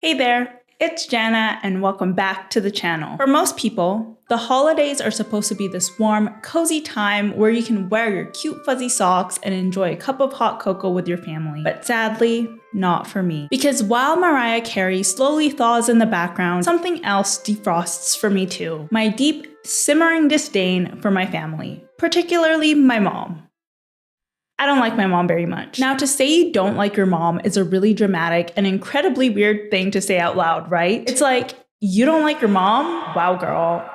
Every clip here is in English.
Hey there, it's Jana and welcome back to the channel. For most people, the holidays are supposed to be this warm, cozy time where you can wear your cute fuzzy socks and enjoy a cup of hot cocoa with your family. But sadly, not for me. Because while Mariah Carey slowly thaws in the background, something else defrosts for me too. My deep, simmering disdain for my family, particularly my mom. I don't like my mom very much. Now, to say you don't like your mom is a really dramatic and incredibly weird thing to say out loud, right? It's like, you don't like your mom? Wow, girl.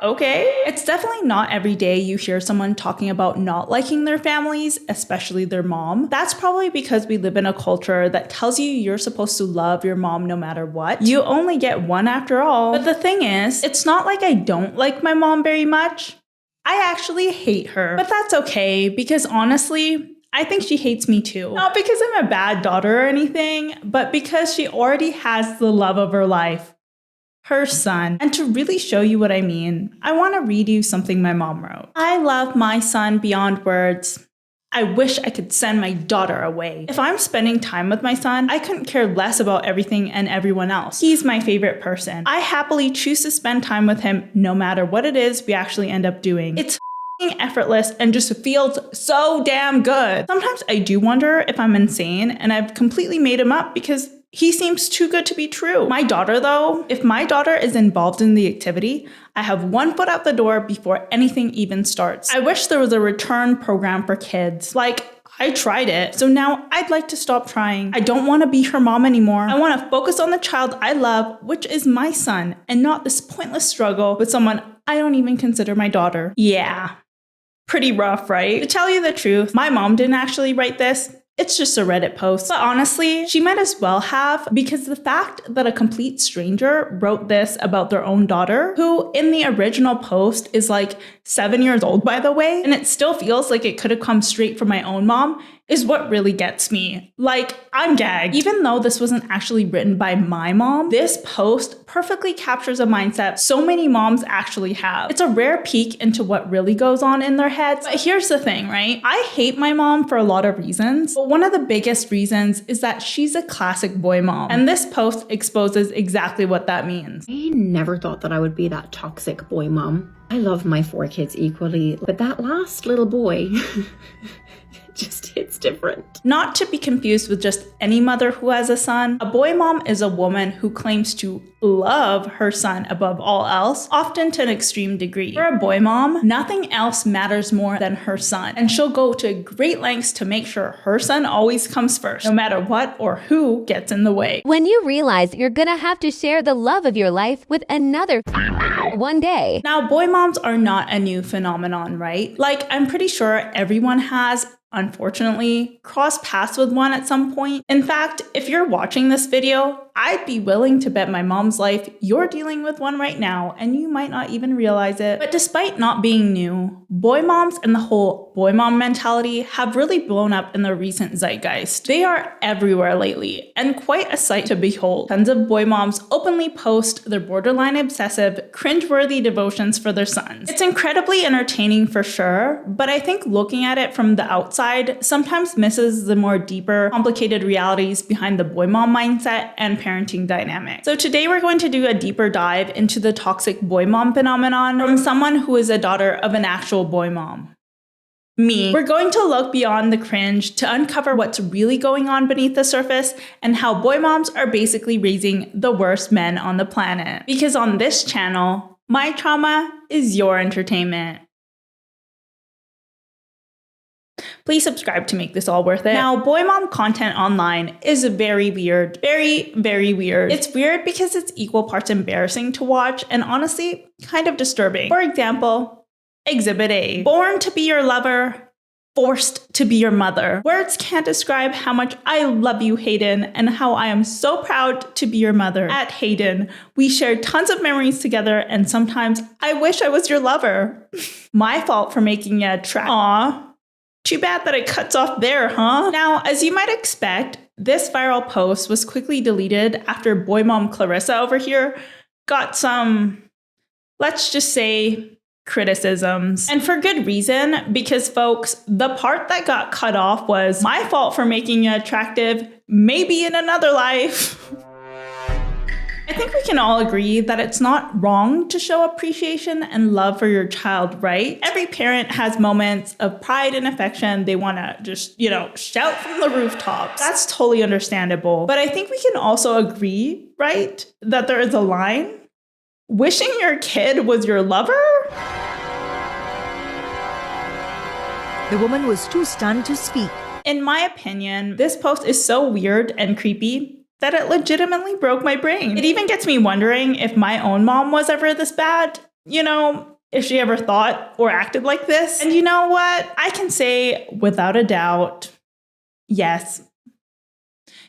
Okay. It's definitely not every day you hear someone talking about not liking their families, especially their mom. That's probably because we live in a culture that tells you you're supposed to love your mom no matter what. You only get one after all. But the thing is, it's not like I don't like my mom very much. I actually hate her, but that's okay because honestly, I think she hates me too. Not because I'm a bad daughter or anything, but because she already has the love of her life, her son. And to really show you what I mean, I want to read you something my mom wrote. I love my son beyond words. I wish I could send my daughter away. If I'm spending time with my son, I couldn't care less about everything and everyone else. He's my favorite person. I happily choose to spend time with him no matter what it is we actually end up doing. It's effortless and just feels so damn good. Sometimes I do wonder if I'm insane and I've completely made him up because he seems too good to be true. My daughter though, if my daughter is involved in the activity, I have one foot out the door before anything even starts. I wish there was a return program for kids. I tried it, so now I'd like to stop trying. I don't want to be her mom anymore. I want to focus on the child I love, which is my son, and not this pointless struggle with someone I don't even consider my daughter. Yeah. Pretty rough, right? To tell you the truth, my mom didn't actually write this. It's just a Reddit post. But honestly, she might as well have, because the fact that a complete stranger wrote this about their own daughter, who in the original post is like 7 years old, by the way, and it still feels like it could have come straight from my own mom, is what really gets me. I'm gagged. Even though this wasn't actually written by my mom, this post perfectly captures a mindset so many moms actually have. It's a rare peek into what really goes on in their heads. But here's the thing, right? I hate my mom for a lot of reasons, but one of the biggest reasons is that she's a classic boy mom. And this post exposes exactly what that means. I never thought that I would be that toxic boy mom. I love my 4 kids equally, but that last little boy just hits different. Not to be confused with just any mother who has a son, a boy mom is a woman who claims to love her son above all else, often to an extreme degree. For a boy mom, nothing else matters more than her son, and she'll go to great lengths to make sure her son always comes first, no matter what or who gets in the way. When you realize you're gonna have to share the love of your life with another one day. Now, boy moms are not a new phenomenon, right? I'm pretty sure everyone has, unfortunately, crossed paths with one at some point. In fact, if you're watching this video, I'd be willing to bet my mom's life you're dealing with one right now, and you might not even realize it. But despite not being new, boy moms and the whole boy mom mentality have really blown up in the recent zeitgeist. They are everywhere lately, and quite a sight to behold. Tons of boy moms openly post their borderline obsessive, cringeworthy devotions for their sons. It's incredibly entertaining for sure, but I think looking at it from the outside sometimes misses the more deeper, complicated realities behind the boy mom mindset and parenting dynamic. So today we're going to do a deeper dive into the toxic boy mom phenomenon from someone who is a daughter of an actual boy mom. Me. We're going to look beyond the cringe to uncover what's really going on beneath the surface and how boy moms are basically raising the worst men on the planet. Because on this channel, my trauma is your entertainment. Please subscribe to make this all worth it. Now, boy mom content online is very weird. Very, very weird. It's weird because it's equal parts embarrassing to watch and honestly, kind of disturbing. For example, Exhibit A. Born to be your lover, forced to be your mother. Words can't describe how much I love you, Hayden, and how I am so proud to be your mother. At Hayden, we shared tons of memories together, and sometimes I wish I was your lover. My fault for making you attractive. Aww. Too bad that it cuts off there, huh? Now, as you might expect, this viral post was quickly deleted after boy mom Clarissa over here got some, let's just say, criticisms. And for good reason, because folks, the part that got cut off was my fault for making you attractive, maybe in another life. think we can all agree that it's not wrong to show appreciation and love for your child, right? Every parent has moments of pride and affection they want to just, shout from the rooftops. That's totally understandable. But I think we can also agree, right, that there is a line. Wishing your kid was your lover? The woman was too stunned to speak. In my opinion, this post is so weird and creepy that it legitimately broke my brain. It even gets me wondering if my own mom was ever this bad, if she ever thought or acted like this. And you know what? I can say without a doubt, yes.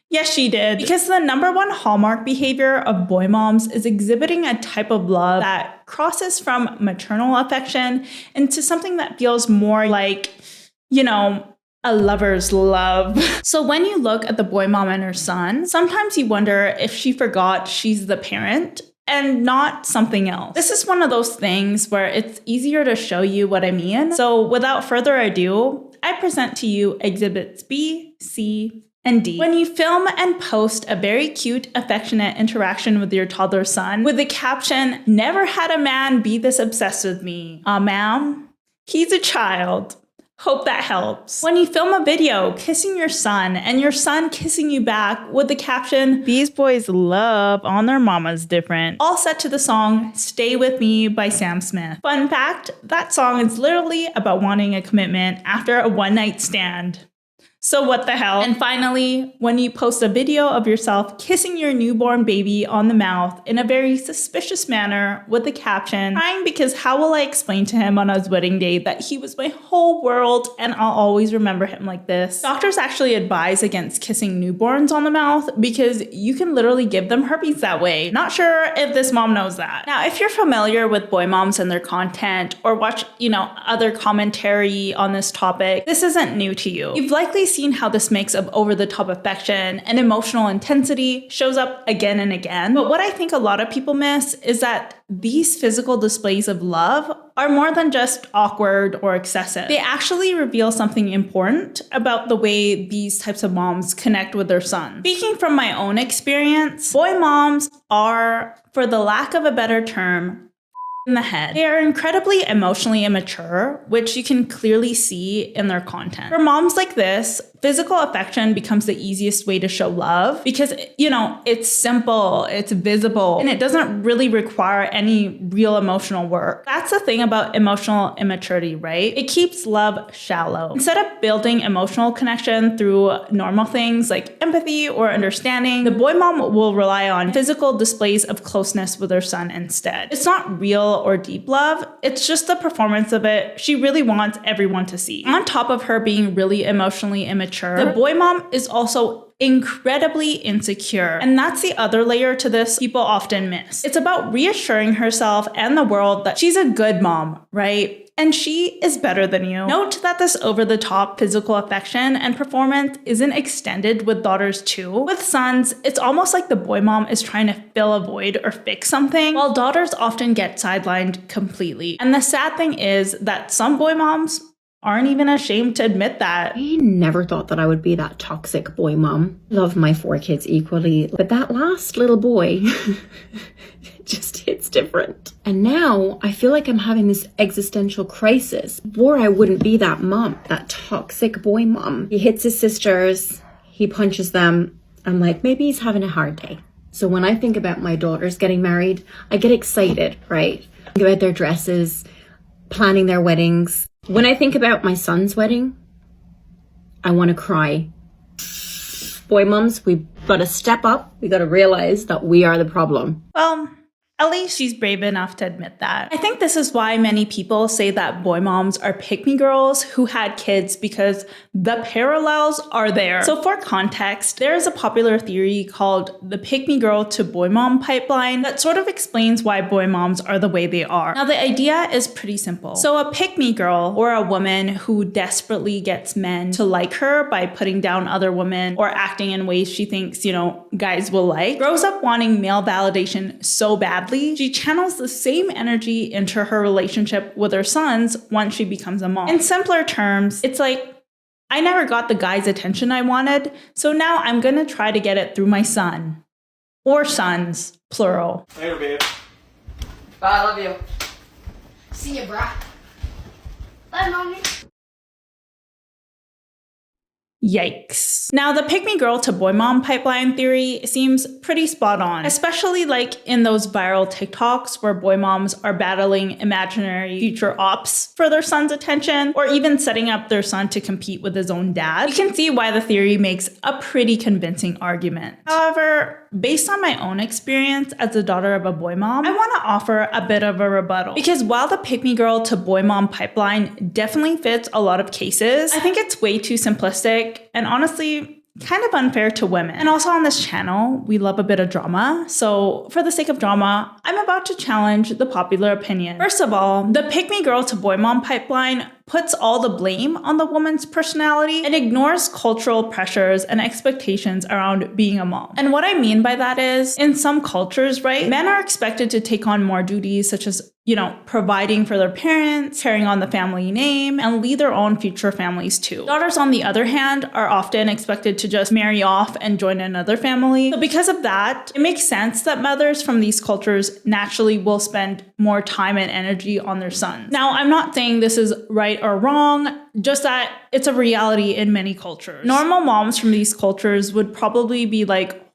Yes, she did. Because the number one hallmark behavior of boy moms is exhibiting a type of love that crosses from maternal affection into something that feels more like, a lover's love. So when you look at the boy mom and her son, sometimes you wonder if she forgot she's the parent and not something else. This is one of those things where it's easier to show you what I mean. So without further ado, I present to you exhibits B, C, and D. When you film and post a very cute, affectionate interaction with your toddler son with the caption, "Never had a man be this obsessed with me." Ma'am, he's a child. Hope that helps. When you film a video kissing your son and your son kissing you back with the caption, "These boys love on their mamas different," all set to the song "Stay With Me" by Sam Smith. Fun fact, that song is literally about wanting a commitment after a one-night stand. So what the hell? And finally, when you post a video of yourself kissing your newborn baby on the mouth in a very suspicious manner with the caption, "Crying because how will I explain to him on his wedding day that he was my whole world and I'll always remember him like this." Doctors actually advise against kissing newborns on the mouth because you can literally give them herpes that way. Not sure if this mom knows that. Now, if you're familiar with boy moms and their content or watch, other commentary on this topic, this isn't new to you. You've likely seen how this mix of over-the-top affection and emotional intensity shows up again and again. But what I think a lot of people miss is that these physical displays of love are more than just awkward or excessive. They actually reveal something important about the way these types of moms connect with their sons. Speaking from my own experience, boy moms are, for the lack of a better term, in the head. They are incredibly emotionally immature, which you can clearly see in their content. For moms like this, physical affection becomes the easiest way to show love because, it's simple, it's visible, and it doesn't really require any real emotional work. That's the thing about emotional immaturity, right? It keeps love shallow. Instead of building emotional connection through normal things like empathy or understanding, the boy mom will rely on physical displays of closeness with her son instead. It's not real or deep love, it's just the performance of it she really wants everyone to see. On top of her being really emotionally immature, the boy mom is also incredibly insecure. And that's the other layer to this people often miss. It's about reassuring herself and the world that she's a good mom, right? And she is better than you. Note that this over-the-top physical affection and performance isn't extended with daughters too. With sons, it's almost like the boy mom is trying to fill a void or fix something, while daughters often get sidelined completely. And the sad thing is that some boy moms aren't even ashamed to admit that. I never thought that I would be that toxic boy mom. Love my 4 kids equally, but that last little boy just hits different. And now I feel like I'm having this existential crisis. Before I wouldn't be that mom, that toxic boy mom. He hits his sisters, he punches them. I'm like, maybe he's having a hard day. So when I think about my daughters getting married, I get excited, right? Think about their dresses, planning their weddings. When I think about my son's wedding, I want to cry. Boy mums, we've got to step up. We got to realize that we are the problem. Well, at least she's brave enough to admit that. I think this is why many people say that boy moms are pick-me girls who had kids because the parallels are there. So for context, there is a popular theory called the pick-me girl to boy mom pipeline that sort of explains why boy moms are the way they are. Now the idea is pretty simple. So a pick-me girl, or a woman who desperately gets men to like her by putting down other women or acting in ways she thinks, guys will like, grows up wanting male validation so badly, she channels the same energy into her relationship with her sons once she becomes a mom. In simpler terms, it's like, I never got the guy's attention I wanted, so now I'm gonna try to get it through my son. or sons, plural. Later, babe. Bye, I love you. See ya, brah. Bye, mommy. Yikes. Now, the pick me girl to boy mom pipeline theory seems pretty spot on, especially like in those viral TikToks where boy moms are battling imaginary future ops for their son's attention, or even setting up their son to compete with his own dad. You can see why the theory makes a pretty convincing argument. However, based on my own experience as the daughter of a boy mom, I want to offer a bit of a rebuttal. Because while the pick me girl to boy mom pipeline definitely fits a lot of cases, I think it's way too simplistic and honestly kind of unfair to women. And also on this channel, we love a bit of drama. So for the sake of drama, I'm about to challenge the popular opinion. First of all, the pick me girl to boy mom pipeline puts all the blame on the woman's personality and ignores cultural pressures and expectations around being a mom. And what I mean by that is, in some cultures, right, men are expected to take on more duties such as, providing for their parents, carrying on the family name, and lead their own future families too. Daughters, on the other hand, are often expected to just marry off and join another family. So because of that, it makes sense that mothers from these cultures naturally will spend more time and energy on their sons. Now, I'm not saying this is right or wrong, just that it's a reality in many cultures. Normal moms from these cultures would probably be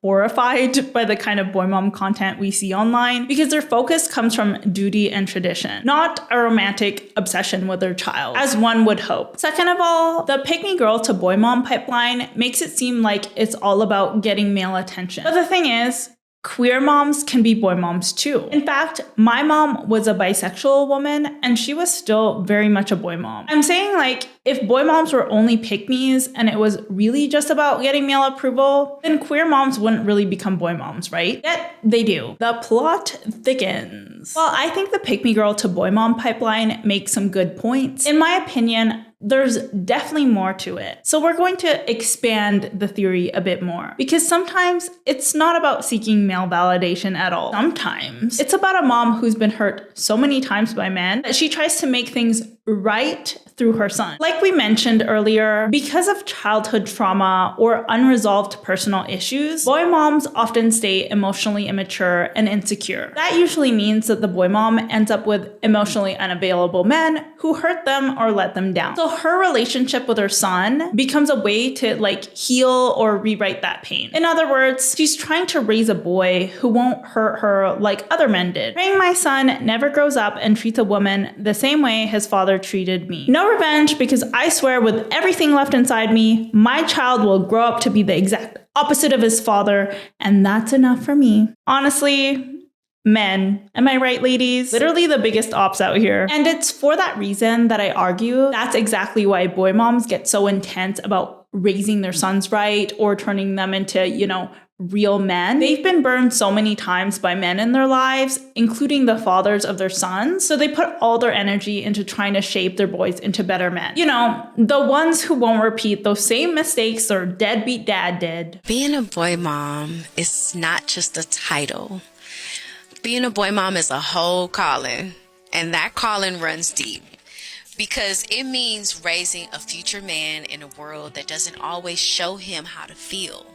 horrified by the kind of boy mom content we see online because their focus comes from duty and tradition, not a romantic obsession with their child, as one would hope. Second of all, the pick me girl to boy mom pipeline makes it seem like it's all about getting male attention. But the thing is, queer moms can be boy moms too. In fact, my mom was a bisexual woman and she was still very much a boy mom. I'm saying if boy moms were only pick-me's and it was really just about getting male approval, then queer moms wouldn't really become boy moms, right? Yet they do. The plot thickens. Well, I think the pick me girl to boy mom pipeline makes some good points. In my opinion, there's definitely more to it. So we're going to expand the theory a bit more because sometimes it's not about seeking male validation at all. Sometimes it's about a mom who's been hurt so many times by men that she tries to make things right through her son. Like we mentioned earlier, because of childhood trauma or unresolved personal issues, boy moms often stay emotionally immature and insecure. That usually means that the boy mom ends up with emotionally unavailable men who hurt them or let them down. So her relationship with her son becomes a way to heal or rewrite that pain. In other words, she's trying to raise a boy who won't hurt her like other men did. Praying my son never grows up and treats a woman the same way his father treated me. No revenge, because I swear with everything left inside me, my child will grow up to be the exact opposite of his father, and that's enough for me. Honestly, men, am I right, ladies? Literally the biggest ops out here. And it's for that reason that I argue that's exactly why boy moms get so intense about raising their sons right or turning them into, real men. They've been burned so many times by men in their lives, including the fathers of their sons. So they put all their energy into trying to shape their boys into better men. The ones who won't repeat those same mistakes their deadbeat dad did. Being a boy mom is not just a title. Being a boy mom is a whole calling, and that calling runs deep because it means raising a future man in a world that doesn't always show him how to feel,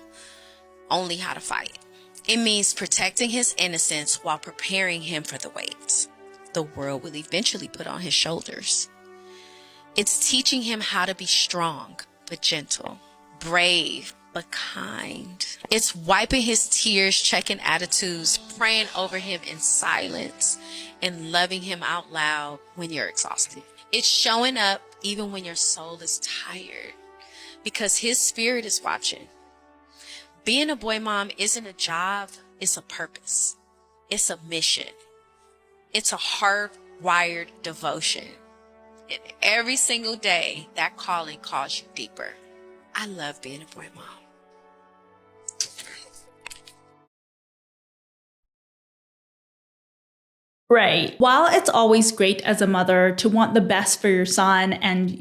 only how to fight. It means protecting his innocence while preparing him for the weight the world will eventually put on his shoulders. It's teaching him how to be strong but gentle, brave but kind. It's wiping his tears, checking attitudes, praying over him in silence, and loving him out loud when you're exhausted. It's showing up even when your soul is tired because his spirit is watching. Being a boy mom isn't a job, it's a purpose. It's a mission. It's a hardwired devotion. And every single day, that calling calls you deeper. I love being a boy mom. Right. While it's always great as a mother to want the best for your son and,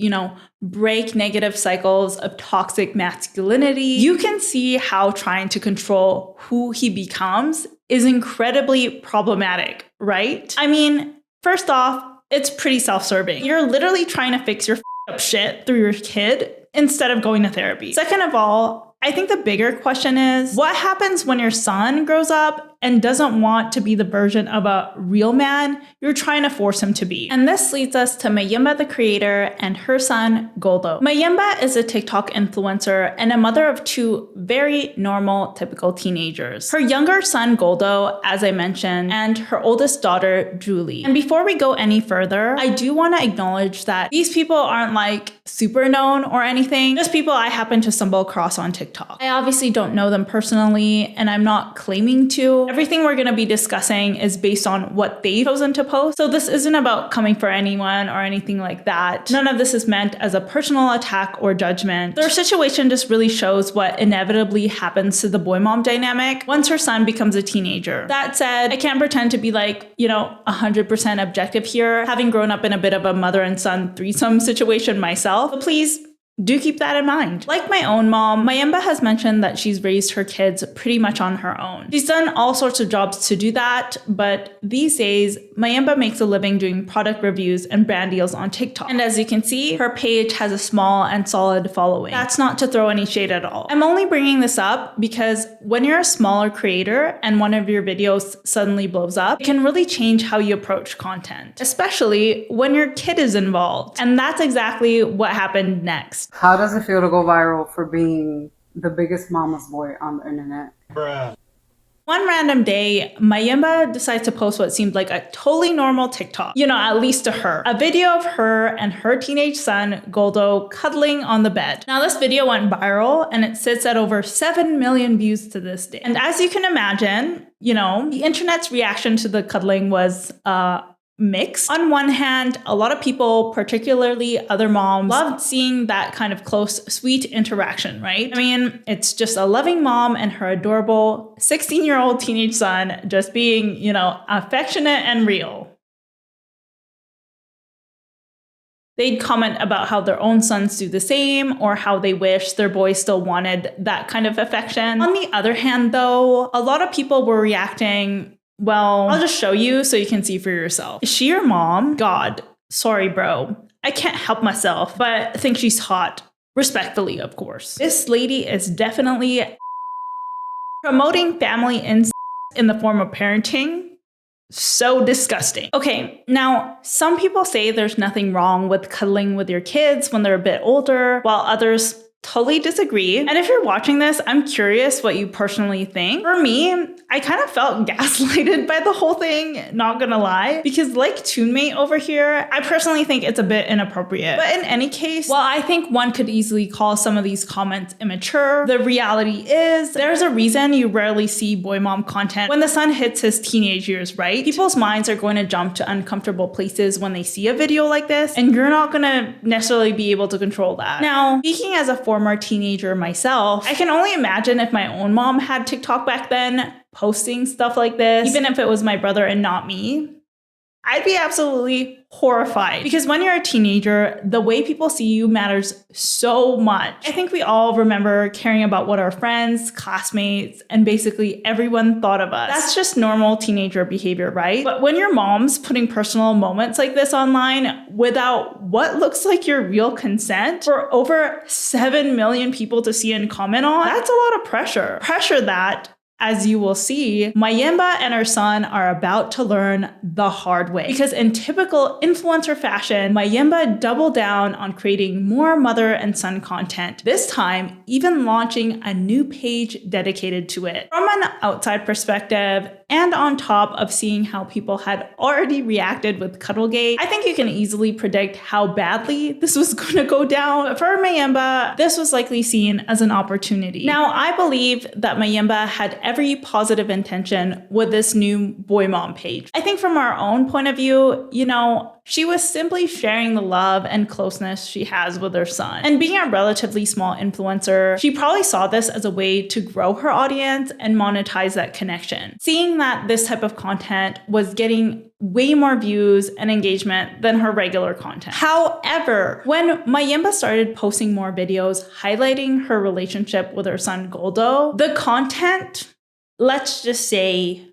break negative cycles of toxic masculinity, you can see how trying to control who he becomes is incredibly problematic, right? I mean, first off, it's pretty self-serving. You're literally trying to fix your up shit through your kid instead of going to therapy. Second of all, I think the bigger question is, what happens when your son grows up and doesn't want to be the version of a real man you're trying to force him to be? And this leads us to Mayimba the creator and her son, Goldo. Mayimba is a TikTok influencer and a mother of two very normal, typical teenagers. Her younger son, Goldo, as I mentioned, and her oldest daughter, Julie. And before we go any further, I do want to acknowledge that these people aren't like super known or anything, just people I happen to stumble across on TikTok. I obviously don't know them personally, and I'm not claiming to. Everything we're going to be discussing is based on what they've chosen to post. So this isn't about coming for anyone or anything like that. None of this is meant as a personal attack or judgment. Their situation just really shows what inevitably happens to the boy mom dynamic once her son becomes a teenager. That said, I can't pretend to be like, 100% objective here, having grown up in a bit of a mother and son threesome situation myself. But please, do keep that in mind. Like my own mom, Mayimba has mentioned that she's raised her kids pretty much on her own. She's done all sorts of jobs to do that, but these days, Mayimba makes a living doing product reviews and brand deals on TikTok. And as you can see, her page has a small and solid following. That's not to throw any shade at all. I'm only bringing this up because when you're a smaller creator and one of your videos suddenly blows up, it can really change how you approach content, especially when your kid is involved. And that's exactly what happened next. How does it feel to go viral for being the biggest mama's boy on the internet? Bruh. One random day, Mayimba decides to post what seemed like a totally normal TikTok, at least to her. A video of her and her teenage son, Goldo, cuddling on the bed. Now, this video went viral and it sits at over 7 million views to this day. And as you can imagine, the internet's reaction to the cuddling was, mixed. On one hand, a lot of people, particularly other moms, loved seeing that kind of close, sweet interaction, right? I mean, it's just a loving mom and her adorable 16-year-old teenage son just being, affectionate and real. They'd comment about how their own sons do the same or how they wish their boys still wanted that kind of affection. On the other hand, though, a lot of people were reacting, well, I'll just show you so you can see for yourself. Is she your mom? God, sorry, bro. I can't help myself, but I think she's hot. Respectfully, of course. This lady is definitely promoting family incest in the form of parenting. So disgusting. Okay, now, some people say there's nothing wrong with cuddling with your kids when they're a bit older, while others totally disagree. And if you're watching this, I'm curious what you personally think. For me, I kind of felt gaslighted by the whole thing, not gonna lie, because like TuneMate over here, I personally think it's a bit inappropriate. But in any case, while I think one could easily call some of these comments immature, the reality is there's a reason you rarely see boy mom content when the son hits his teenage years, right? People's minds are going to jump to uncomfortable places when they see a video like this, and you're not gonna necessarily be able to control that. Now, speaking as a former teenager myself, I can only imagine if my own mom had TikTok back then, posting stuff like this, even if it was my brother and not me, I'd be absolutely horrified. Because when you're a teenager, the way people see you matters so much. I think we all remember caring about what our friends, classmates, and basically everyone thought of us. That's just normal teenager behavior, right? But when your mom's putting personal moments like this online without what looks like your real consent for over 7 million people to see and comment on, that's a lot of pressure. Pressure that, as you will see, Mayimba and her son are about to learn the hard way. Because in typical influencer fashion, Mayimba doubled down on creating more mother and son content, this time even launching a new page dedicated to it. From an outside perspective, and on top of seeing how people had already reacted with Cuddlegate, I think you can easily predict how badly this was going to go down. But for Mayimba, this was likely seen as an opportunity. Now, I believe that Mayimba had every positive intention with this new boy mom page. I think from our own point of view, she was simply sharing the love and closeness she has with her son. And being a relatively small influencer, she probably saw this as a way to grow her audience and monetize that connection. Seeing that this type of content was getting way more views and engagement than her regular content. However, when Mayimba started posting more videos highlighting her relationship with her son Goldo, the content, let's just say,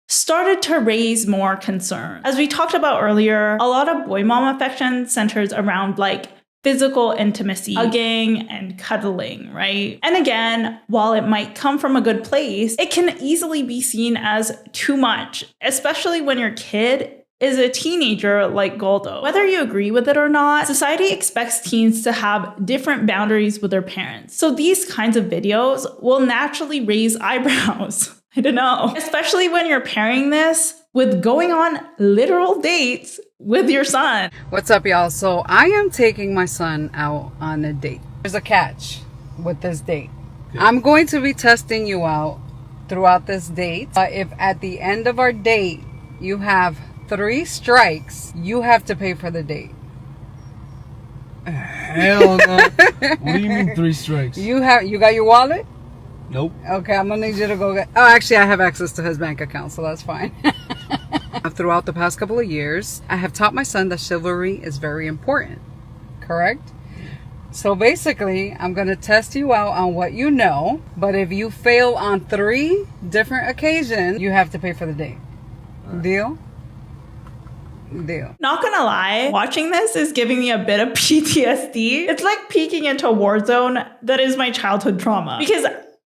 started to raise more concern. As we talked about earlier, a lot of boy mom affection centers around like physical intimacy, hugging and cuddling, right? And again, while it might come from a good place, it can easily be seen as too much, especially when your kid is a teenager like Goldo. Whether you agree with it or not, society expects teens to have different boundaries with their parents. So these kinds of videos will naturally raise eyebrows. I don't know. Especially when you're pairing this with going on literal dates with your son. What's up, y'all? So I am taking my son out on a date. There's a catch with this date. I'm going to be testing you out throughout this date. If at the end of our date you have 3 strikes, you have to pay for the date. Hell no. What do you mean 3 strikes? You got your wallet? Nope. Okay, I'm gonna need you to go get... Oh, actually, I have access to his bank account, so that's fine. Throughout the past couple of years, I have taught my son that chivalry is very important. Correct? So basically, I'm gonna test you out on what you know, but if you fail on 3 different occasions, you have to pay for the date. Deal? Deal. Not gonna lie, watching this is giving me a bit of PTSD. It's like peeking into a war zone that is my childhood trauma. Because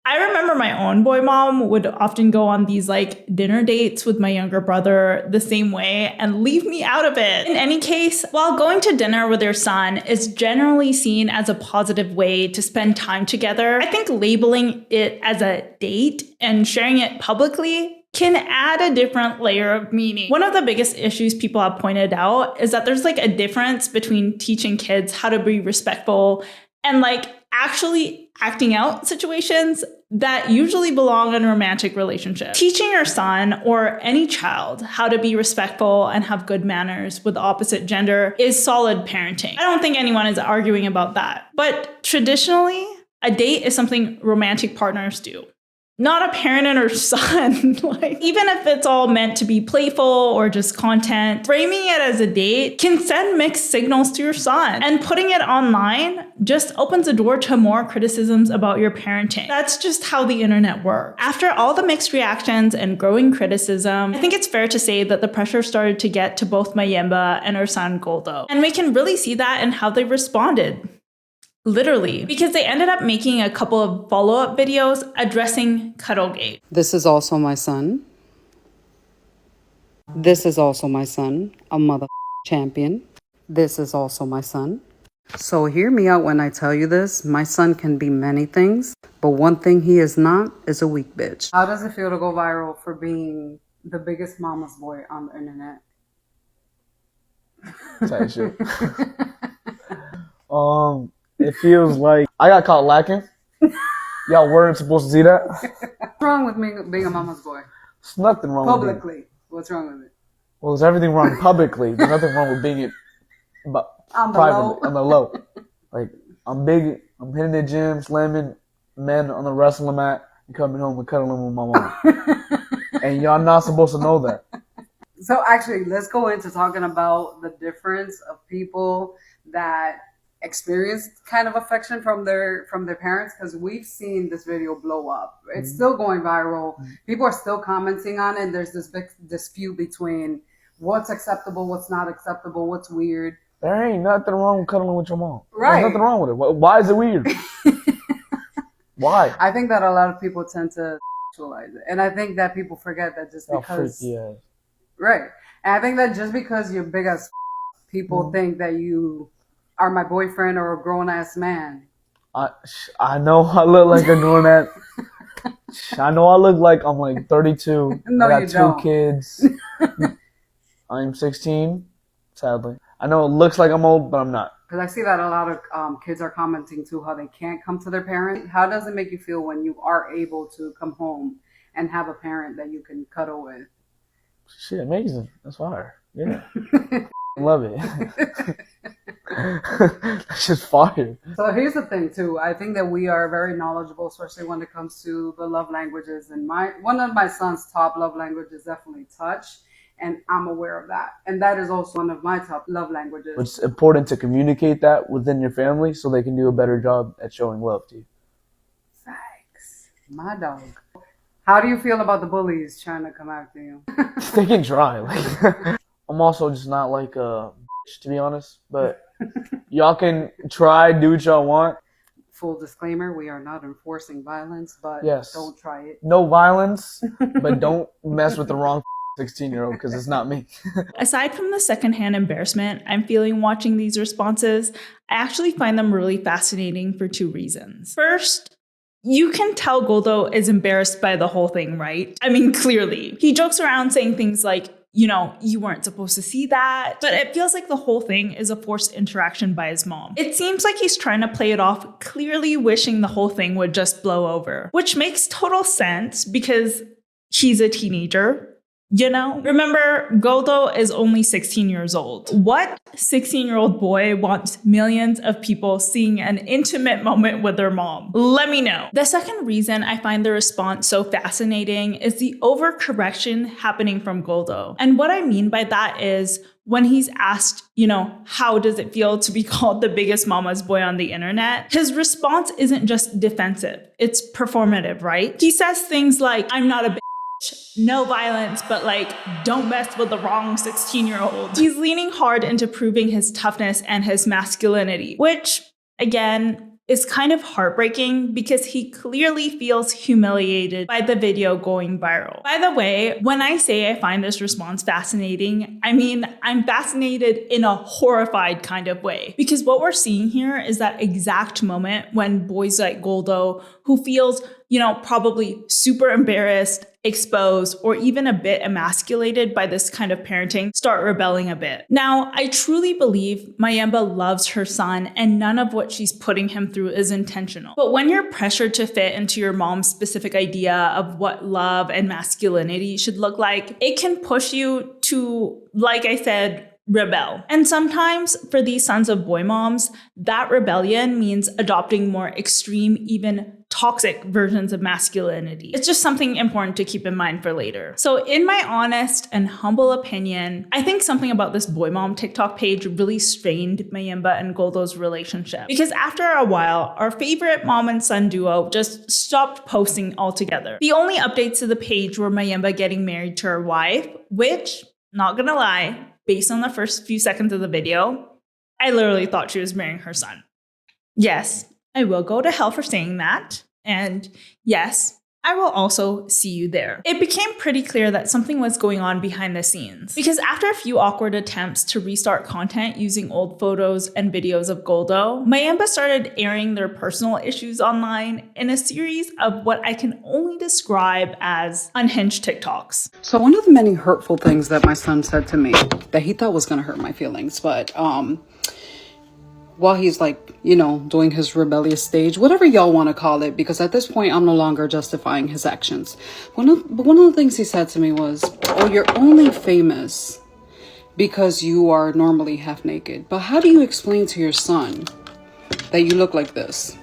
I remember my own boy mom would often go on these like dinner dates with my younger brother the same way and leave me out of it. In any case, while going to dinner with your son is generally seen as a positive way to spend time together, I think labeling it as a date and sharing it publicly can add a different layer of meaning. One of the biggest issues people have pointed out is that there's like a difference between teaching kids how to be respectful and like actually acting out situations that usually belong in a romantic relationship. Teaching your son or any child how to be respectful and have good manners with the opposite gender is solid parenting. I don't think anyone is arguing about that. But traditionally, a date is something romantic partners do. Not a parent and her son. Like, even if it's all meant to be playful or just content, framing it as a date can send mixed signals to your son. And putting it online just opens a door to more criticisms about your parenting. That's just how the internet works. After all the mixed reactions and growing criticism, I think it's fair to say that the pressure started to get to both Mayimba and her son Goldo. And we can really see that in how they responded. Literally, because they ended up making a couple of follow-up videos addressing Cuddlegate. This is also my son. This is also my son, a mother champion. This is also my son. So hear me out when I tell you this. My son can be many things, but one thing he is not is a weak bitch. How does it feel to go viral for being the biggest mama's boy on the internet? Tight shit. It feels like I got caught lacking. Y'all weren't supposed to see that. What's wrong with me being a mama's boy? There's nothing wrong with it. Publicly. What's wrong with it? Well, there's everything wrong publicly. There's nothing wrong with being it privately, on the low. Like, I'm big, I'm hitting the gym, slamming men on the wrestling mat, and coming home and cuddling with my mom. And y'all not supposed to know that. So actually, let's go into talking about the difference of people that experience kind of affection from their parents, because we've seen this video blow up. It's still going viral. People are still commenting on it. There's this big dispute between what's acceptable, what's not acceptable, what's weird. There ain't nothing wrong with cuddling with your mom. Right. There's nothing wrong with it. Why is it weird? Why? I think that a lot of people tend to sexualize it. And I think that people forget that just because... Right. And I think that just because you're big as people think that you are my boyfriend or a grown-ass man. I know I look like a grown-ass. I know I look like I'm like 32. No, I got you 2 don't. kids. I'm 16, sadly. I know it looks like I'm old, but I'm not. Because I see that a lot of kids are commenting too how they can't come to their parent. How does it make you feel when you are able to come home and have a parent that you can cuddle with? Shit, amazing. That's fire. Yeah. Love it. That's just fire. So here's the thing too. I think that we are very knowledgeable, especially when it comes to the love languages. And one of my son's top love languages is definitely touch. And I'm aware of that. And that is also one of my top love languages. It's important to communicate that within your family so they can do a better job at showing love to you. Facts. My dog. How do you feel about the bullies trying to come after you? They can try. Like, I'm also just not like a bitch, to be honest. But Y'all can try, do what y'all want. Full disclaimer, we are not enforcing violence, but Yes. don't try it. No violence, but don't mess with the wrong 16-year-old because it's not me. Aside from the secondhand embarrassment I'm feeling watching these responses, I actually find them really fascinating for two reasons. First, you can tell Goldo is embarrassed by the whole thing, right? I mean, clearly. He jokes around saying things like, you know, you weren't supposed to see that. But it feels like the whole thing is a forced interaction by his mom. It seems like he's trying to play it off, clearly wishing the whole thing would just blow over, which makes total sense because he's a teenager. You know, remember, Goldo is only 16 years old. What 16-year-old boy wants millions of people seeing an intimate moment with their mom? Let me know. The second reason I find the response so fascinating is the overcorrection happening from Goldo. And what I mean by that is when he's asked, you know, how does it feel to be called the biggest mama's boy on the internet? His response isn't just defensive, it's performative, right? He says things like, I'm not a no violence, but like, don't mess with the wrong 16-year-old. He's leaning hard into proving his toughness and his masculinity, which, again, is kind of heartbreaking because he clearly feels humiliated by the video going viral. By the way, when I say I find this response fascinating, I mean, I'm fascinated in a horrified kind of way. Because what we're seeing here is that exact moment when boys like Goldo, who feels, you know, probably super embarrassed, exposed, or even a bit emasculated by this kind of parenting, start rebelling a bit. Now, I truly believe Mayemba loves her son and none of what she's putting him through is intentional. But when you're pressured to fit into your mom's specific idea of what love and masculinity should look like, it can push you to, like I said, rebel. And sometimes for these sons of boy moms, that rebellion means adopting more extreme, even toxic versions of masculinity. It's just something important to keep in mind for later. So in my honest and humble opinion, I think something about this boy mom TikTok page really strained Mayemba and Goldo's relationship. Because after a while, our favorite mom and son duo just stopped posting altogether. The only updates to the page were Mayemba getting married to her wife, which, not gonna lie, based on the first few seconds of the video, I literally thought she was marrying her son. Yes, I will go to hell for saying that. And yes, I will also see you there. It became pretty clear that something was going on behind the scenes. Because after a few awkward attempts to restart content using old photos and videos of Goldo, Mayemba started airing their personal issues online in a series of what I can only describe as unhinged TikToks. So one of the many hurtful things that my son said to me that he thought was going to hurt my feelings, but while he's like, you know, doing his rebellious stage, whatever y'all want to call it, because at this point, I'm no longer justifying his actions. One of the things he said to me was, oh, you're only famous because you are normally half naked. But how do you explain to your son that you look like this?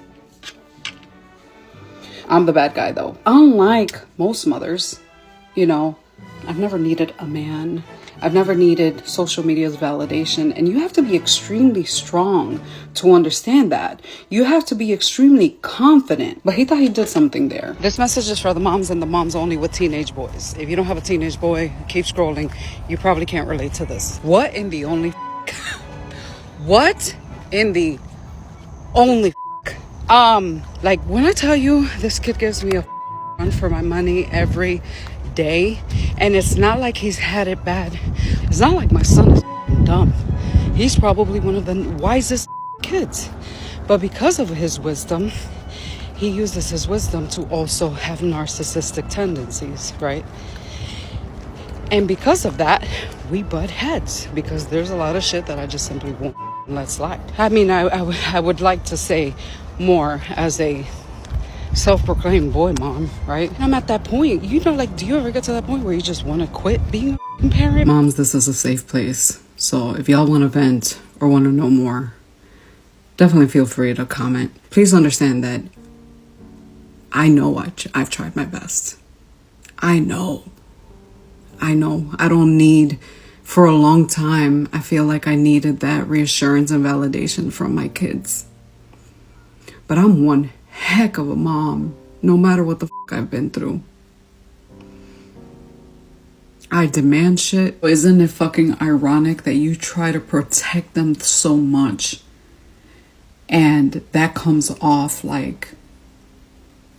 I'm the bad guy, though. Unlike most mothers, you know, I've never needed a man. I've never needed social media's validation, and you have to be extremely strong to understand that. You have to be extremely confident. But he thought he did something there. This message is for the moms and the moms only with teenage boys. If you don't have a teenage boy, keep scrolling. You probably can't relate to this. What in the only What in the only like when I tell you this kid gives me a run for my money every day, and it's not like he's had it bad. It's not like my son is dumb. He's probably one of the wisest kids, but because of his wisdom, he uses his wisdom to also have narcissistic tendencies, right? And because of that, we butt heads because there's a lot of shit that I just simply won't let slide. I mean, I would like to say more as a self-proclaimed boy mom, right? I'm at that point, you know, like, do you ever get to that point where you just want to quit being a parent? Moms, this is a safe place. So if y'all want to vent or want to know more, definitely feel free to comment. Please understand that I know I've tried my best. I know. I don't need, for a long time, I feel like I needed that reassurance and validation from my kids. But I'm one heck of a mom, no matter what the I've been through. I demand shit. Isn't it fucking ironic that you try to protect them so much and that comes off like,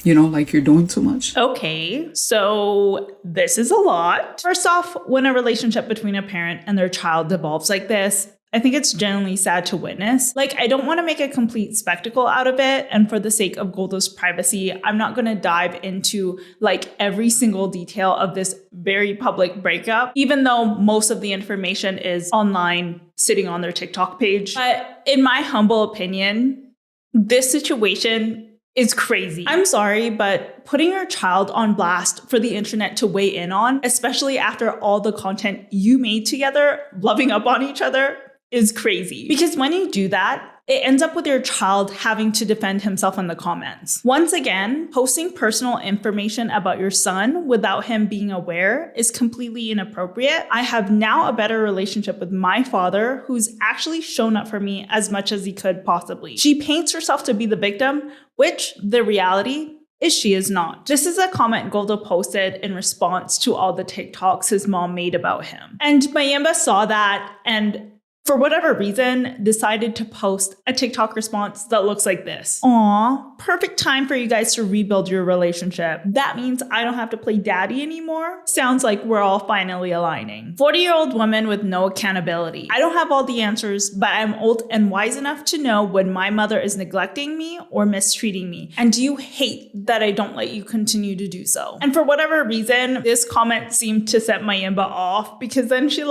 you know, like you're doing too much? Okay, so this is a lot. First off, when a relationship between a parent and their child devolves like this, I think it's genuinely sad to witness. Like, I don't want to make a complete spectacle out of it. And for the sake of Goldo's privacy, I'm not going to dive into like every single detail of this very public breakup, even though most of the information is online sitting on their TikTok page. But in my humble opinion, this situation is crazy. I'm sorry, but putting your child on blast for the internet to weigh in on, especially after all the content you made together, loving up on each other, is crazy. Because when you do that, it ends up with your child having to defend himself in the comments. Once again, posting personal information about your son without him being aware is completely inappropriate. I have now a better relationship with my father, who's actually shown up for me as much as he could possibly. She paints herself to be the victim, which the reality is she is not. This is a comment Goldo posted in response to all the TikToks his mom made about him. And Mayimba saw that and for whatever reason, decided to post a TikTok response that looks like this. Aw, perfect time for you guys to rebuild your relationship. That means I don't have to play daddy anymore. Sounds like we're all finally aligning. 40-year-old woman with no accountability. I don't have all the answers, but I'm old and wise enough to know when my mother is neglecting me or mistreating me. And do you hate that I don't let you continue to do so? And for whatever reason, this comment seemed to set Mayimba off because then she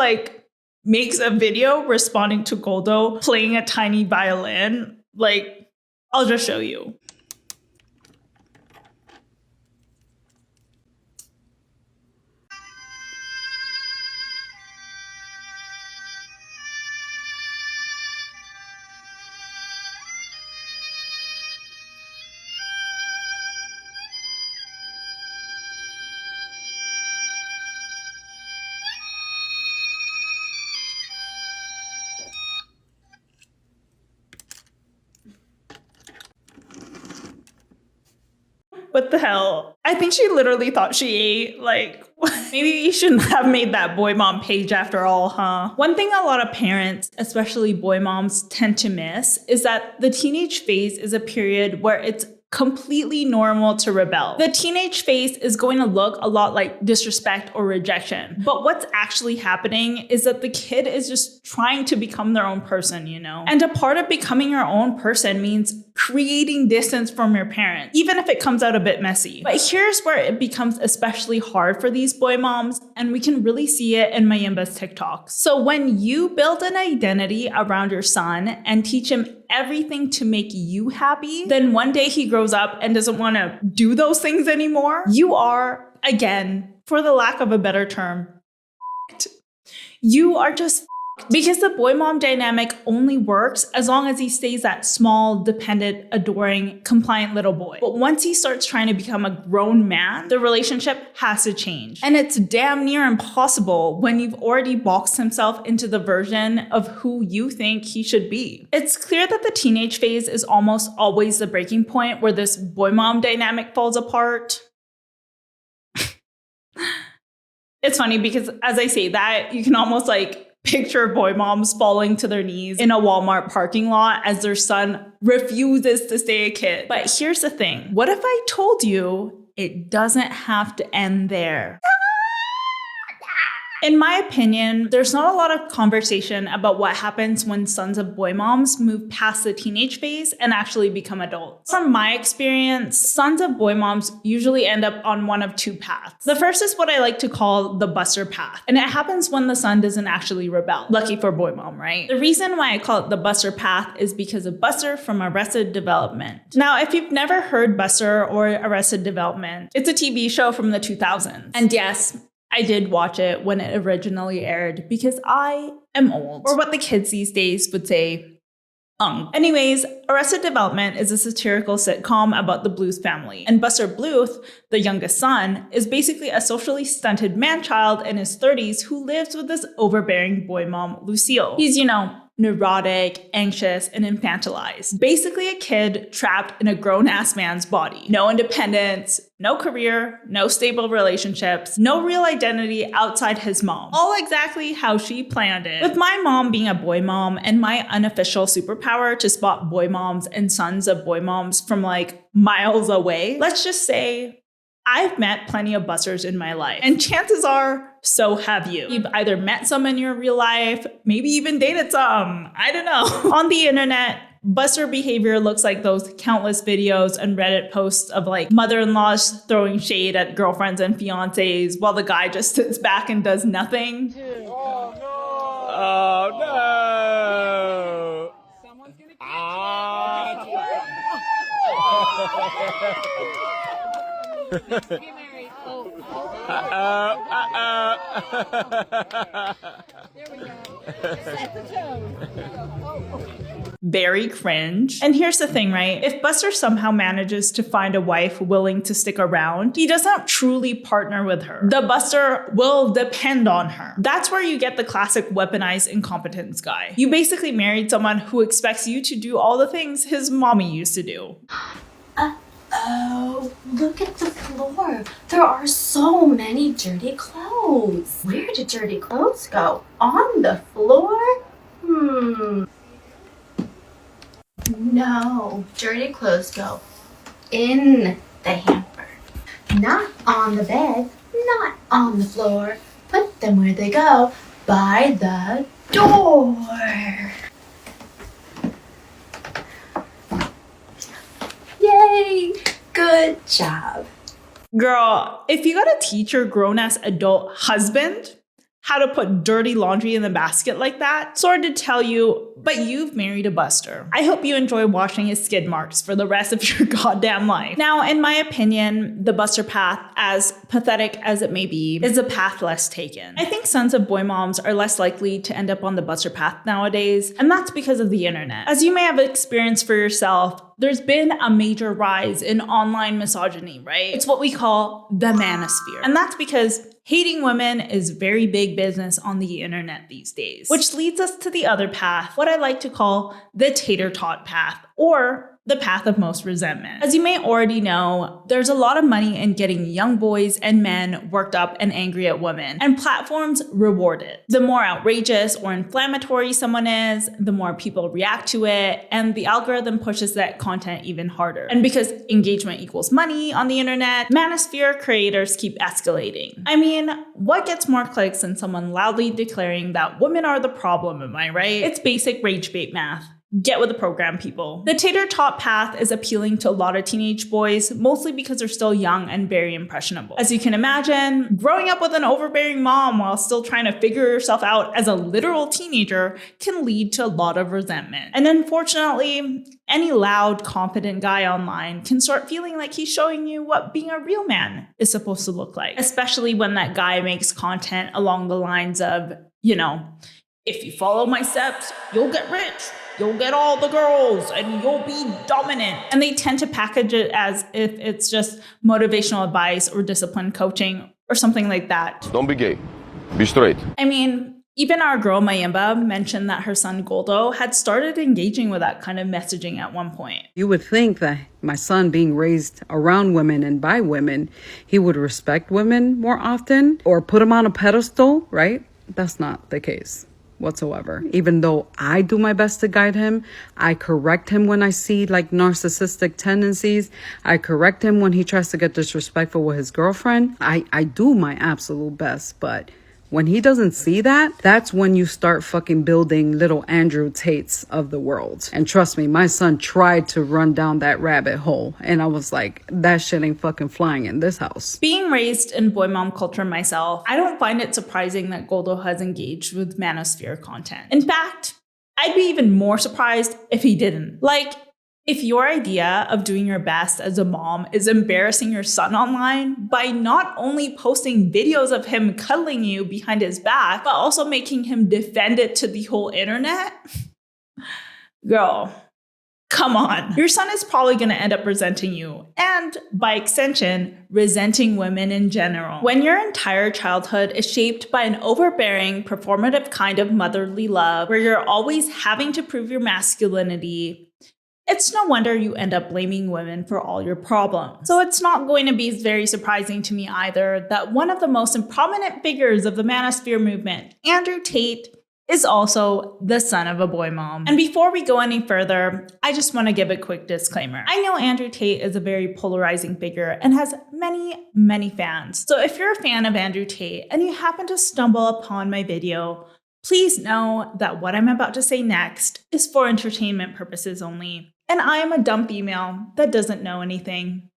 makes a video responding to Goldo playing a tiny violin. Like, I'll just show you. What the hell? I think she literally thought she ate. Like, maybe you shouldn't have made that boy mom page after all, huh? One thing a lot of parents, especially boy moms, tend to miss is that the teenage phase is a period where it's completely normal to rebel. The teenage phase is going to look a lot like disrespect or rejection. But what's actually happening is that the kid is just trying to become their own person, you know? And a part of becoming your own person means creating distance from your parents, even if it comes out a bit messy. But here's where it becomes especially hard for these boy moms, and we can really see it in Mayimba's TikToks. So when you build an identity around your son and teach him everything to make you happy, then one day he grows up and doesn't want to do those things anymore. You are, again, for the lack of a better term, you are just because the boy mom dynamic only works as long as he stays that small, dependent, adoring, compliant little boy. But once he starts trying to become a grown man, the relationship has to change. And it's damn near impossible when you've already boxed himself into the version of who you think he should be. It's clear that the teenage phase is almost always the breaking point where this boy mom dynamic falls apart. It's funny because as I say that, you can almost picture boy moms falling to their knees in a Walmart parking lot as their son refuses to stay a kid. But here's the thing. What if I told you it doesn't have to end there? In my opinion, there's not a lot of conversation about what happens when sons of boy moms move past the teenage phase and actually become adults. From my experience, sons of boy moms usually end up on one of two paths. The first is what I like to call the buster path, and it happens when the son doesn't actually rebel. Lucky for boy mom, right? The reason why I call it the buster path is because of Buster from Arrested Development. Now, if you've never heard Buster or Arrested Development, it's a TV show from the 2000s. And yes, I did watch it when it originally aired because I am old. Or what the kids these days would say, Anyways, Arrested Development is a satirical sitcom about the Bluth family. And Buster Bluth, the youngest son, is basically a socially stunted man-child in his 30s who lives with this overbearing boy mom, Lucille. He's, neurotic, anxious, and infantilized. Basically a kid trapped in a grown-ass man's body. No independence, no career, no stable relationships, no real identity outside his mom. All exactly how she planned it. With my mom being a boy mom and my unofficial superpower to spot boy moms and sons of boy moms from like miles away, let's just say I've met plenty of busters in my life, and chances are, so have you. You've either met some in your real life, maybe even dated some, I don't know. On the internet, buster behavior looks like those countless videos and Reddit posts of like mother-in-laws throwing shade at girlfriends and fiancés while the guy just sits back and does nothing. Oh no! Someone's gonna get married. There we go. Set the tone. Very cringe. And here's the thing, right? If Buster somehow manages to find a wife willing to stick around, he doesn't truly partner with her. The Buster will depend on her. That's where you get the classic weaponized incompetence guy. You basically married someone who expects you to do all the things his mommy used to do. Oh, look at the floor. There are so many dirty clothes. Where did dirty clothes go? On the floor? No, dirty clothes go in the hamper. Not on the bed, not on the floor. Put them where they go, by the door. Yay! Good job. Girl, if you gotta teach your grown-ass adult husband how to put dirty laundry in the basket like that, sorry to tell you, but you've married a buster. I hope you enjoy washing his skid marks for the rest of your goddamn life. Now, in my opinion, the buster path, as pathetic as it may be, is a path less taken. I think sons of boy moms are less likely to end up on the buster path nowadays, and that's because of the internet. As you may have experienced for yourself, there's been a major rise in online misogyny, right? It's what we call the manosphere. And that's because hating women is very big business on the internet these days. Which leads us to the other path, what I like to call the tater tot path, or the path of most resentment. As you may already know, there's a lot of money in getting young boys and men worked up and angry at women, and platforms reward it. The more outrageous or inflammatory someone is, the more people react to it, and the algorithm pushes that content even harder. And because engagement equals money on the internet, manosphere creators keep escalating. I mean, what gets more clicks than someone loudly declaring that women are the problem, am I right? It's basic rage bait math. Get with the program, people. The tater tot path is appealing to a lot of teenage boys, mostly because they're still young and very impressionable. As you can imagine, growing up with an overbearing mom while still trying to figure yourself out as a literal teenager can lead to a lot of resentment. And unfortunately, any loud, confident guy online can start feeling like he's showing you what being a real man is supposed to look like, especially when that guy makes content along the lines of, you know, if you follow my steps, you'll get rich. You'll get all the girls and you'll be dominant. And they tend to package it as if it's just motivational advice or discipline coaching or something like that. Don't be gay. Be straight. I mean, even our girl Mayimba mentioned that her son Goldo had started engaging with that kind of messaging at one point. You would think that my son, being raised around women and by women, he would respect women more often or put them on a pedestal, right? That's not the case whatsoever. Even though I do my best to guide him, I correct him when I see like narcissistic tendencies. I correct him when he tries to get disrespectful with his girlfriend. I do my absolute best, but when he doesn't see that, that's when you start fucking building little Andrew Tates of the world. And trust me, my son tried to run down that rabbit hole. And I was like, that shit ain't fucking flying in this house. Being raised in boy mom culture myself, I don't find it surprising that Goldo has engaged with manosphere content. In fact, I'd be even more surprised if he didn't. Like, if your idea of doing your best as a mom is embarrassing your son online by not only posting videos of him cuddling you behind his back, but also making him defend it to the whole internet, girl, Come on. Your son is probably going to end up resenting you and, by extension, resenting women in general. When your entire childhood is shaped by an overbearing, performative kind of motherly love where you're always having to prove your masculinity, it's no wonder you end up blaming women for all your problems. So it's not going to be very surprising to me either that one of the most prominent figures of the manosphere movement, Andrew Tate, is also the son of a boy mom. And before we go any further, I just want to give a quick disclaimer. I know Andrew Tate is a very polarizing figure and has many, many fans. So if you're a fan of Andrew Tate and you happen to stumble upon my video, please know that what I'm about to say next is for entertainment purposes only. And I am a dumb female that doesn't know anything.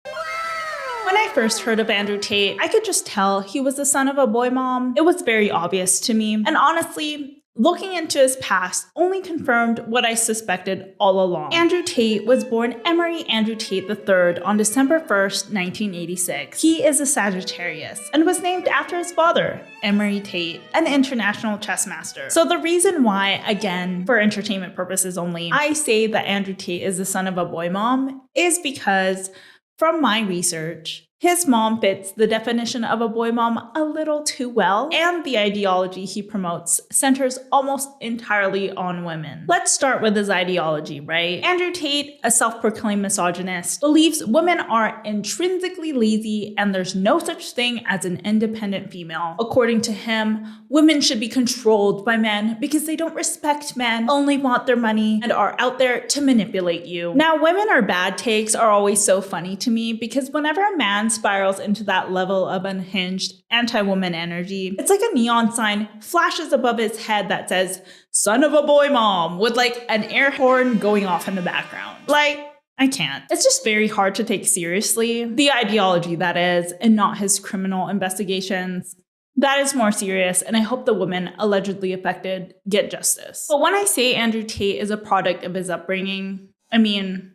When I first heard of Andrew Tate, I could just tell he was the son of a boy mom. It was very obvious to me. And honestly, looking into his past only confirmed what I suspected all along. Andrew Tate was born Emery Andrew Tate III on December 1st, 1986. He is a Sagittarius and was named after his father, Emery Tate, an international chess master. So the reason why, again, for entertainment purposes only, I say that Andrew Tate is the son of a boy mom is because from my research, his mom fits the definition of a boy mom a little too well, and the ideology he promotes centers almost entirely on women. Let's start with his ideology, right? Andrew Tate, a self-proclaimed misogynist, believes women are intrinsically lazy and there's no such thing as an independent female. According to him, women should be controlled by men because they don't respect men, only want their money, and are out there to manipulate you. Now, women are bad takes are always so funny to me because whenever a man spirals into that level of unhinged anti-woman energy, it's like a neon sign flashes above his head that says, "Son of a boy mom," with like an air horn going off in the background. Like, I can't. It's just very hard to take seriously. The ideology, that is, and not his criminal investigations. That is more serious, and I hope the women allegedly affected get justice. But when I say Andrew Tate is a product of his upbringing, I mean,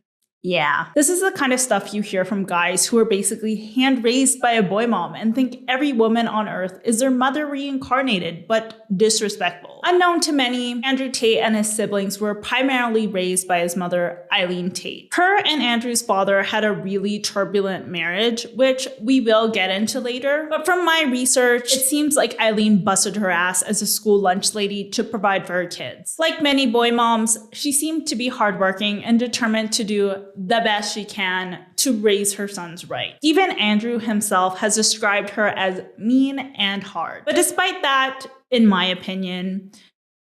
yeah, this is the kind of stuff you hear from guys who are basically hand-raised by a boy mom and think every woman on earth is their mother reincarnated, but disrespectful. Unknown to many, Andrew Tate and his siblings were primarily raised by his mother, Eileen Tate. Her and Andrew's father had a really turbulent marriage, which we will get into later. But from my research, it seems like Eileen busted her ass as a school lunch lady to provide for her kids. Like many boy moms, she seemed to be hardworking and determined to do the best she can to raise her sons right. Even Andrew himself has described her as mean and hard. But despite that, in my opinion,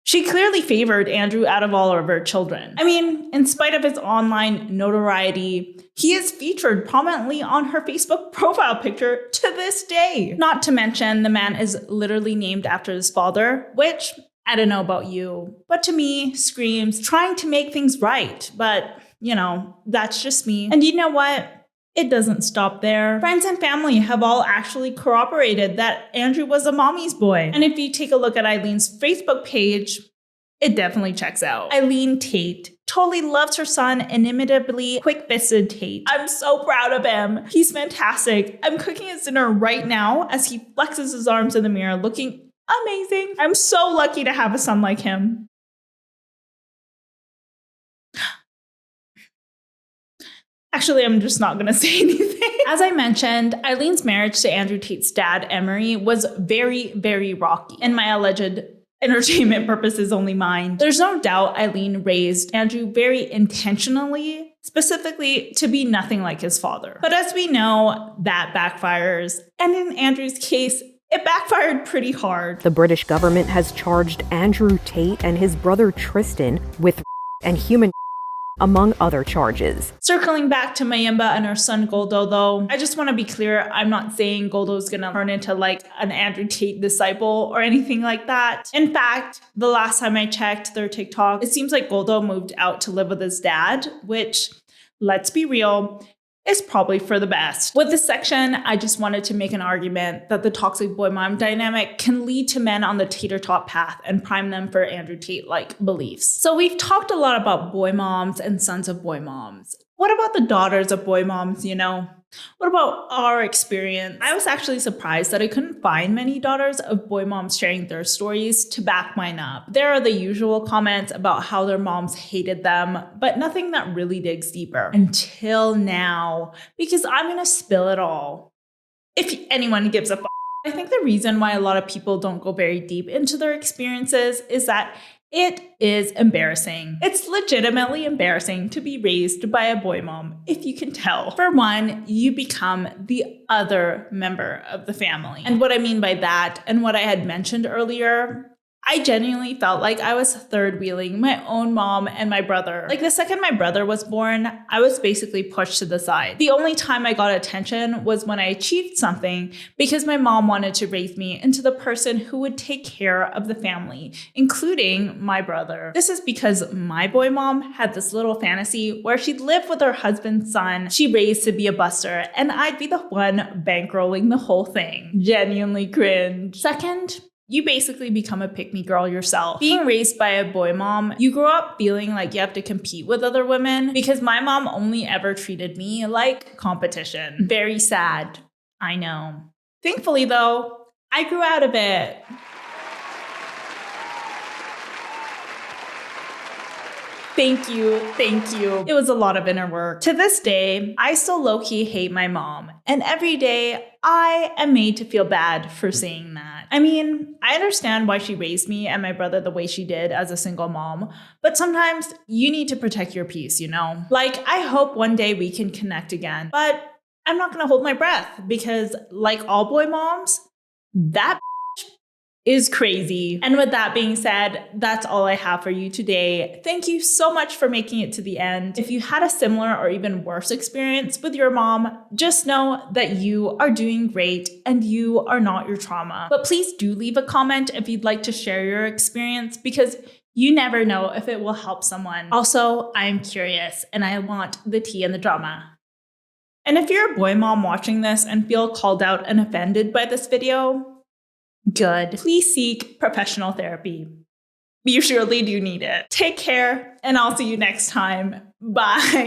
she clearly favored Andrew out of all of her children. I mean, in spite of his online notoriety, he is featured prominently on her Facebook profile picture to this day. Not to mention, the man is literally named after his father, which, I don't know about you, but to me, screams trying to make things right. But you know, that's just me. And you know what? It doesn't stop there. Friends and family have all actually corroborated that Andrew was a mommy's boy. And if you take a look at Eileen's Facebook page, it definitely checks out. Eileen Tate totally loves her son, inimitably quick-fisted Tate. I'm so proud of him. He's fantastic. I'm cooking his dinner right now as he flexes his arms in the mirror looking amazing. I'm so lucky to have a son like him. Actually, I'm just not going to say anything. As I mentioned, Eileen's marriage to Andrew Tate's dad, Emery, was very, very rocky. In my alleged entertainment purposes only mind, there's no doubt Eileen raised Andrew very intentionally, specifically to be nothing like his father. But as we know, that backfires. And in Andrew's case, it backfired pretty hard. The British government has charged Andrew Tate and his brother Tristan with and human among other charges. Circling back to Mayimba and her son Goldo, though, I just want to be clear, I'm not saying Goldo's gonna turn into like an Andrew Tate disciple or anything like that. In fact, the last time I checked their TikTok, it seems like Goldo moved out to live with his dad, which, let's be real, is probably for the best. With this section, I just wanted to make an argument that the toxic boy-mom dynamic can lead to men on the tater tot path and prime them for Andrew Tate-like beliefs. So we've talked a lot about boy moms and sons of boy moms. What about the daughters of boy moms, you know? What about our experience? I was actually surprised that I couldn't find many daughters of boy moms sharing their stories to back mine up. There are the usual comments about how their moms hated them, but nothing that really digs deeper. Until now, because I'm gonna spill it all. If anyone gives a f. I think the reason why a lot of people don't go very deep into their experiences is that it is embarrassing. It's legitimately embarrassing to be raised by a boy mom, if you can tell. For one, you become the other member of the family. And what I mean by that, and what I had mentioned earlier, I genuinely felt like I was third wheeling my own mom and my brother. Like the second my brother was born, I was basically pushed to the side. The only time I got attention was when I achieved something because my mom wanted to raise me into the person who would take care of the family, including my brother. This is because my boy mom had this little fantasy where she'd live with her husband's son she raised to be a buster, and I'd be the one bankrolling the whole thing. Genuinely cringe. Second, you basically become a pick-me girl yourself. Being raised by a boy mom, you grow up feeling like you have to compete with other women because my mom only ever treated me like competition. Very sad, I know. Thankfully though, I grew out of it. Thank you, thank you. It was a lot of inner work. To this day, I still low-key hate my mom, and every day I am made to feel bad for saying that. I mean, I understand why she raised me and my brother the way she did as a single mom, but sometimes you need to protect your peace, you know? Like, I hope one day we can connect again, but I'm not gonna hold my breath because, like all boy moms, that is crazy. And with that being said, that's all I have for you today. Thank you so much for making it to the end. If you had a similar or even worse experience with your mom, just know that you are doing great and you are not your trauma. But please do leave a comment if you'd like to share your experience because you never know if it will help someone. Also, I'm curious and I want the tea and the drama. And if you're a boy mom watching this and feel called out and offended by this video, good. Please seek professional therapy. You surely do need it. Take care, and I'll see you next time. Bye.